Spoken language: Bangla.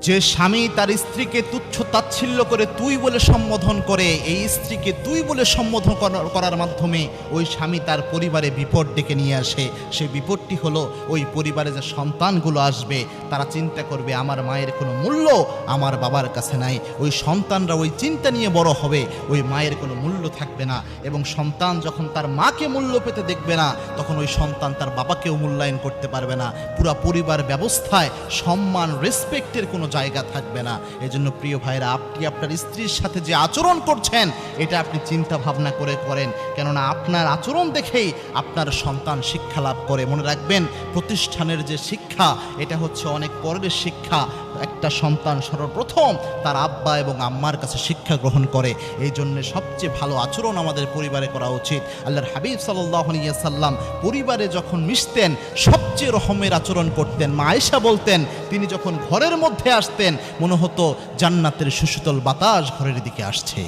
যে স্বামী তার স্ত্রীকে তুচ্ছ তাচ্ছিল্য করে তুই বলে সম্বোধন করে, এই স্ত্রীকে তুই বলে সম্বোধন করার মাধ্যমে ওই স্বামী তার পরিবারে বিপদ ডেকে নিয়ে আসে। সেই বিপদটি হলো ওই পরিবারে যে সন্তানগুলো আসবে তারা চিন্তা করবে আমার মায়ের কোনো মূল্য আমার বাবার কাছে নাই। ওই সন্তানরা ওই চিন্তা নিয়ে বড় হবে, ওই মায়ের কোনো মূল্য থাকবে না। এবং সন্তান যখন তার মাকে মূল্য পেতে দেখবে না, তখন ওই সন্তান তার বাবাকেও মূল্যায়ন করতে পারবে না। পুরা পরিবার ব্যবস্থায় সম্মান রেসপেক্টের কোনো জায়গা থাকবে না। এজন্য প্রিয় ভাইরা, আপনি আপনার স্ত্রীর সাথে যে আচরণ করছেন এটা আপনি চিন্তা ভাবনা করে করেন, কেননা আপনার আচরণ দেখেই আপনার সন্তান শিক্ষা লাভ করে। মনে রাখবেন, প্রতিষ্ঠানের যে শিক্ষা এটা হচ্ছে অনেক পরের শিক্ষা। একটা সন্তান সর্বপ্রথম তার আব্বা এবং আম্মার কাছে শিক্ষা গ্রহণ করে। এই জন্য সবচেয়ে ভালো আচরণ আমাদের পরিবারে করা উচিত। আল্লাহর হাবিব সাল্লাল্লাহু আলাইহি ওয়াসাল্লাম পরিবারে যখন মিশতেন সবচেয়ে রহমের আচরণ করতেন। মা আয়েশা বলতেন, তিনি যখন ঘরের মধ্যে আসতেন মনে হতো জান্নাতের সুশীতল বাতাস ঘরের দিকে আসছে।